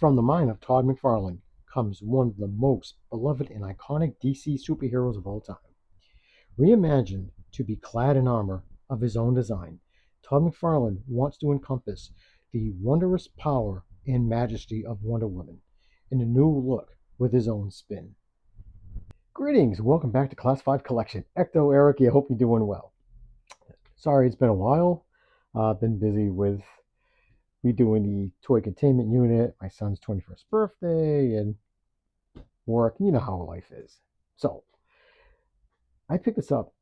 From the mind of Todd McFarlane comes one of the most beloved and iconic DC superheroes of all time. Reimagined to be clad in armor of his own design, Todd McFarlane wants to encompass the wondrous power and majesty of Wonder Woman in a new look with his own spin. Greetings, welcome back to Class 5 Collection. Ecto Eric, I hope you're doing well. Sorry it's been a while. I've been busy with redoing the toy containment unit, my son's 21st birthday, and work. You know how life is. So, I picked this up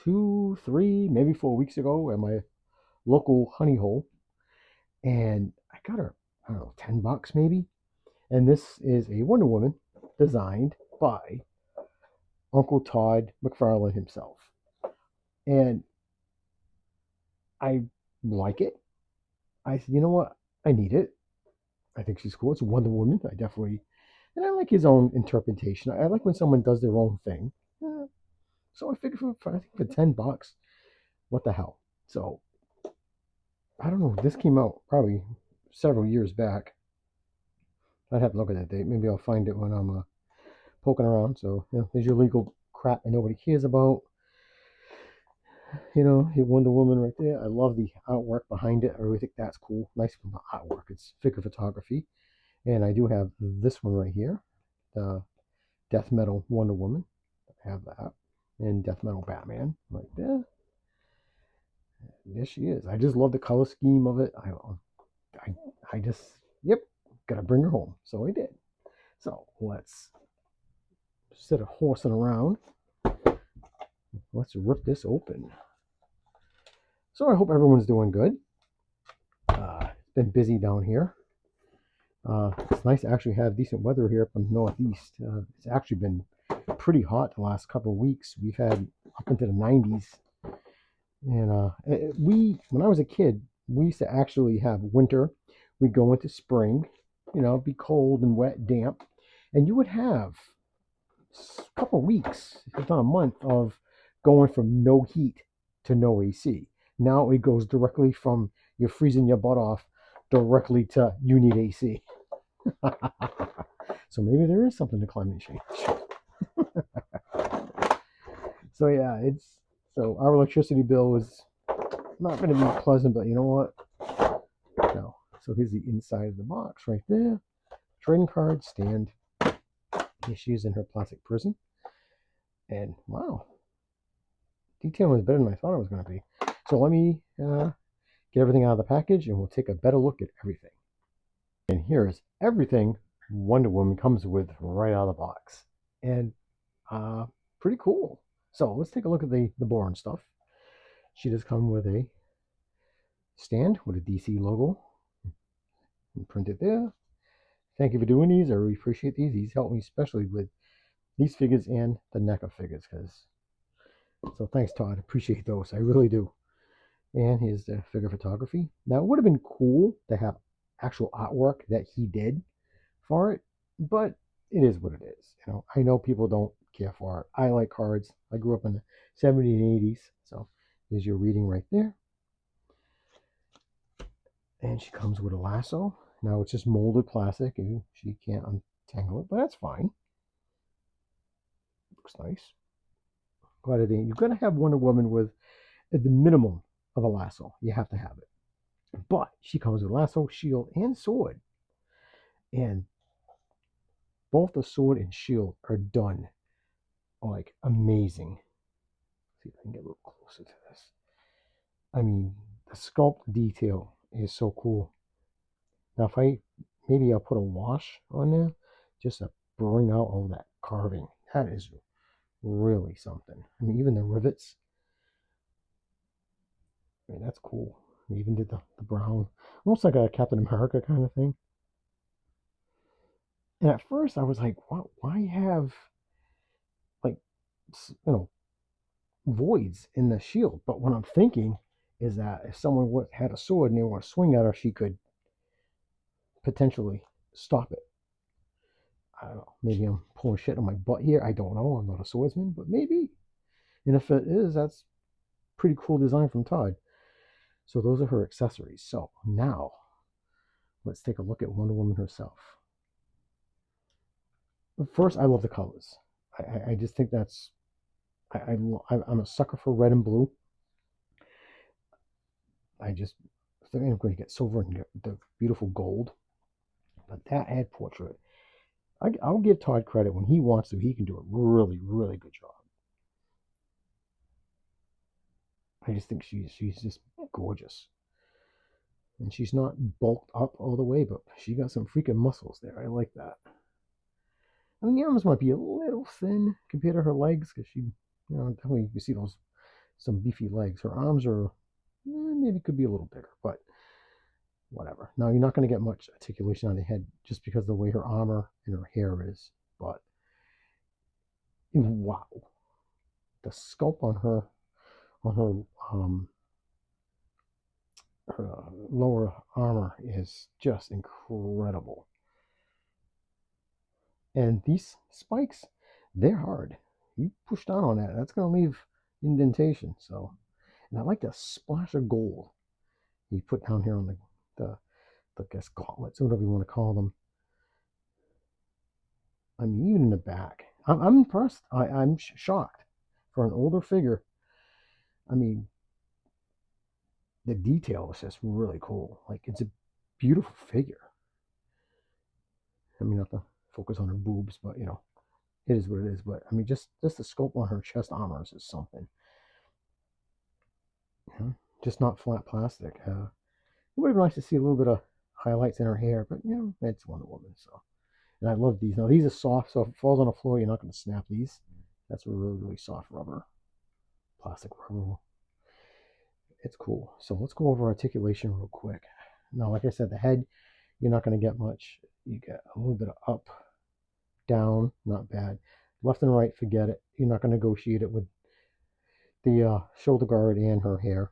2, 3, maybe 4 weeks ago at my local honey hole, and I got her, I don't know, $10 maybe. And this is a Wonder Woman designed by Uncle Todd McFarlane himself. And I like it. I said, you know what? I need it. I think she's cool. It's Wonder Woman. And I like his own interpretation. I like when someone does their own thing. So I figured I think for $10, what the hell? So I don't know. This came out probably several years back. I'd have to look at that date. Maybe I'll find it when I'm poking around. So there's your legal crap that nobody cares about. Your Wonder Woman right there. I love the artwork behind it. I really think that's cool. Nice artwork. It's figure photography. And I do have this one right here, the Death Metal Wonder Woman. I have that. And Death Metal Batman right there. There she is. I just love the color scheme of it. I just, gotta bring her home. So I did. So let's, instead of horsing around, let's rip this open. So I hope everyone's doing good. It's been busy down here. It's nice to actually have decent weather here up in the Northeast. It's actually been pretty hot the last couple of weeks. We've had up into the 90s. And when I was a kid, we used to actually have winter. We'd go into spring, be cold and wet, damp. And you would have a couple of weeks, if not a month, of going from no heat to no AC. Now it goes directly from you're freezing your butt off directly to you need AC. So maybe there is something to climate change. So yeah, so our electricity bill is not going to be pleasant, but you know what? No. So here's the inside of the box right there. Trading card stand. Here she is in her plastic prison. And wow, detailing is better than I thought it was going to be. So let me get everything out of the package and we'll take a better look at everything. And here's everything Wonder Woman comes with right out of the box. And pretty cool. So let's take a look at the boring stuff. She does come with a stand with a DC logo printed there. Thank you for doing these. I really appreciate these. These help me especially with these figures and the NECA figures. So thanks, Todd. Appreciate those. I really do. And here's the figure photography. Now, it would have been cool to have actual artwork that he did for it, but it is what it is. I know people don't care for it. I like cards. I grew up in the 70s and 80s. So there's your reading right there. And she comes with a lasso. Now it's just molded plastic. She can't untangle it, but that's fine. Looks nice. Glad you've got to have Wonder Woman with at the minimum of a lasso. You have to have it. But she comes with lasso, shield, and sword. And both the sword and shield are done like amazing. Let's see if I can get a little closer to this. I mean, the sculpt detail is so cool. Now, maybe I'll put a wash on there just to bring out all that carving. That is really something. I mean, even the rivets. I mean, that's cool. They even did the brown, almost like a Captain America kind of thing. And at first, I was like, why have like voids in the shield? But what I'm thinking is that if someone had a sword and they want to swing at her, she could potentially stop it. I don't know. Maybe I'm pulling shit on my butt here. I don't know. I'm not a swordsman, but maybe. And if it is, that's pretty cool design from Todd. So those are her accessories. So now Let's take a look at Wonder Woman herself. First, I love the colors. I just think that's I'm a sucker for red and blue. I just think I'm going to get silver and get the beautiful gold. But that head portrait, I'll give Todd credit. When he wants to, he can do a really, really good job. I just think she's just gorgeous. And she's not bulked up all the way, but she got some freaking muscles there. I like that. I mean, the arms might be a little thin compared to her legs, because definitely you see those some beefy legs. Her arms are maybe could be a little bigger, but whatever. Now you're not going to get much articulation on the head just because of the way her armor and her hair is. But wow, the sculpt on her her lower armor is just incredible. And these spikes, they're hard. You push down on that, that's going to leave indentation. So, and I like the splash of gold you put down here on the I guess gauntlets, whatever you want to call them. I mean, even in the back, I'm impressed. I'm shocked for an older figure. I mean, the detail is just really cool. Like, it's a beautiful figure. I mean, not to focus on her boobs, but it is what it is. But I mean, just the sculpt on her chest armors is something. Just not flat plastic. It would have been nice to see a little bit of highlights in her hair, but it's Wonder Woman. So, and I love these. Now these are soft, so if it falls on the floor, you're not going to snap these. That's a really, really soft rubber, plastic rubber. It's cool. So let's go over articulation real quick. Now, like I said, the head, you're not going to get much. You get a little bit of up, down, not bad. Left and right, forget it. You're not going to negotiate it with the shoulder guard and her hair.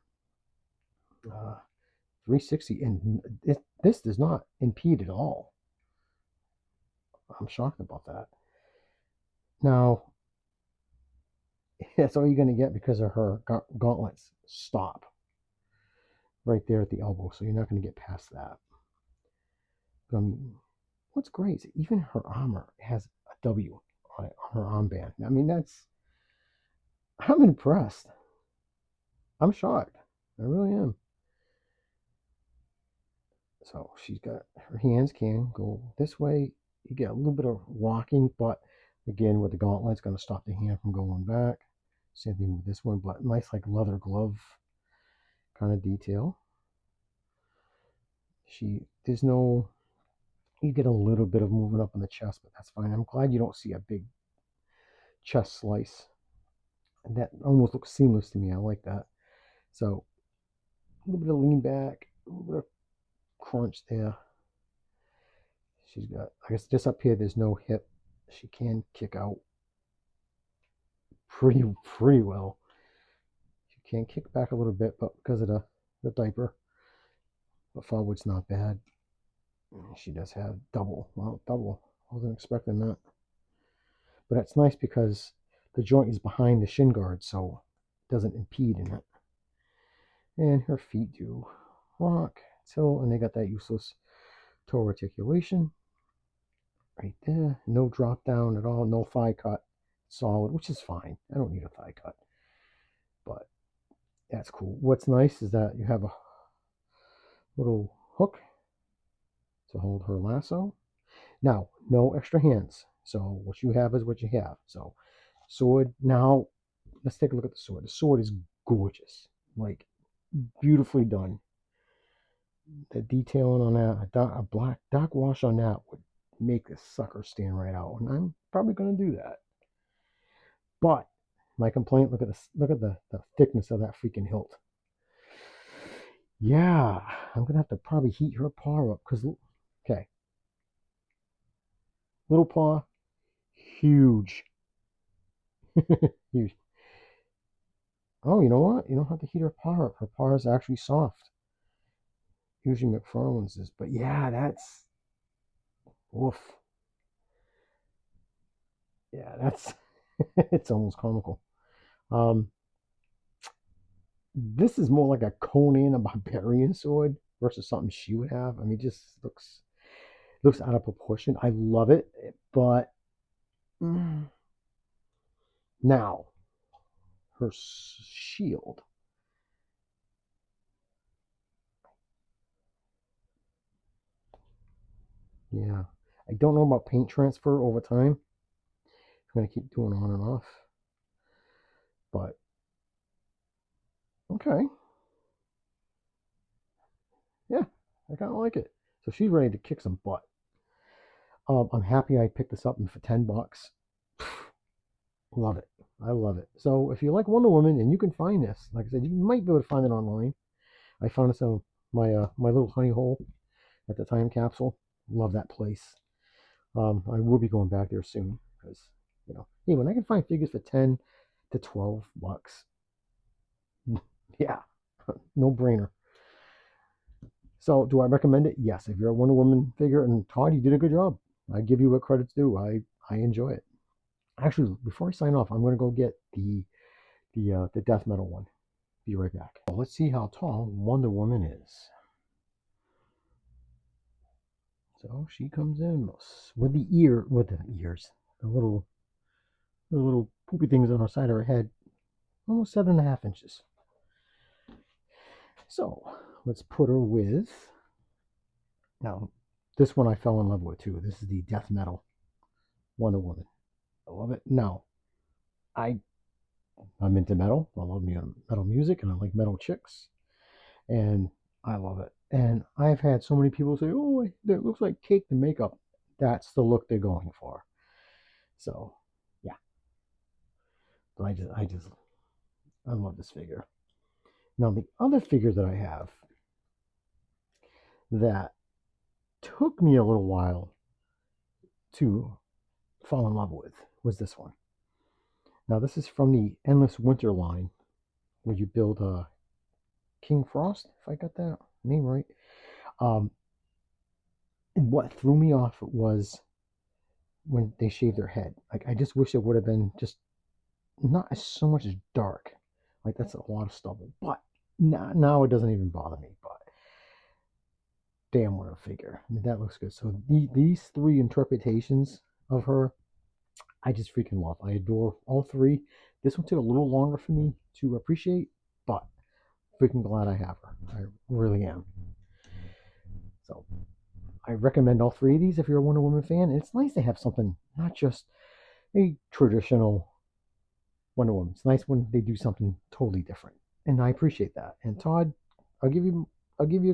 360, and this does not impede at all. I'm shocked about that. Now, that's all you're going to get because of her gauntlets stop right there at the elbow, so you're not going to get past that. But I mean, what's great is even her armor has a W on it, on her armband. I mean, I'm impressed. I'm shocked. I really am. So she's got her hands can go this way. You get a little bit of rocking, but again, with the gauntlet, it's going to stop the hand from going back. Same thing with this one, but nice like leather glove kind of detail. There's no, you get a little bit of movement up in the chest, but that's fine. I'm glad you don't see a big chest slice. And that almost looks seamless to me. I like that. So a little bit of lean back, a little bit of crunch there. She's got, I guess just up here, there's no hip. She can kick out pretty well. She can kick back a little bit, but because of the diaper, but forward's not bad. She does have double. Well, double. I wasn't expecting that. But it's nice because the joint is behind the shin guard, so it doesn't impede in it. And her feet do rock, tilt, and they got that useless toe articulation right there. No drop down at all, no thigh cut, solid, which is fine. I don't need a thigh cut, but that's cool. What's nice is that you have a little hook to hold her lasso. Now, no extra hands. So what you have is what you have. So sword. Now, let's take a look at the sword. The sword is gorgeous, like beautifully done. The detailing on that, a black dark wash on that would make this sucker stand right out, and I'm probably going to do that. But my complaint, look at this, look at the thickness of that freaking hilt. Yeah, I'm gonna have to probably heat her paw up because, okay, little paw, huge, huge. Oh, you know what? You don't have to heat her paw up. Her paw is actually soft. Usually Mcfarlane's is, but yeah, that's woof. Yeah, that's it's almost comical. This is more like a Conan a Barbarian sword. versus something she would have. I mean, it just looks out of proportion. I love it, but now her shield. Yeah, I don't know about paint transfer over time. I'm gonna keep doing on and off, but okay, yeah, I kind of like it. So she's ready to kick some butt. I'm happy I picked this up for $10. Love it. I love it. So if you like Wonder Woman and you can find this, like I said, you might be able to find it online. I found this on my little honey hole at the time capsule. Love that place. I will be going back there soon because hey, when I can find figures for 10 to $12, yeah, no brainer. So do I recommend it? Yes. If you're a Wonder Woman figure, and Todd, you did a good job. I give you what credit's due. I enjoy it. Actually, before I sign off, I'm going to go get the death metal one. Be right back. Well, let's see how tall Wonder Woman is. So she comes in with the ears, the little poopy things on the side of her head, almost 7.5 inches. So let's put her with. Now, this one I fell in love with too. This is the death metal Wonder Woman. I love it. Now, I'm into metal. I love metal music, and I like metal chicks, and I love it. And I've had so many people say, "Oh, that looks like cake and makeup." That's the look they're going for. So, yeah. But I love this figure. Now, the other figure that I have that took me a little while to fall in love with was this one. Now, this is from the Endless Winter line, where you build King Frost, if I got that name right. And what threw me off was when they shaved their head. Like, I just wish it would have been just not so much as dark. Like, that's a lot of stubble. But now it doesn't even bother me. But damn, what a figure. I mean, that looks good. So these three interpretations of her, I just freaking love. I adore all three. This one took a little longer for me to appreciate, but freaking glad I have her. I really am. So I recommend all three of these if you're a Wonder Woman fan. And it's nice to have something, not just a traditional Wonder Woman. It's nice when they do something totally different, and I appreciate that. And Todd, I'll give you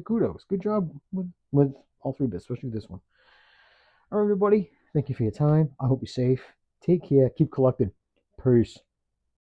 kudos. Good job with all three bits, especially this one. All right, everybody. Thank you for your time. I hope you're safe. Take care. Keep collecting. Peace.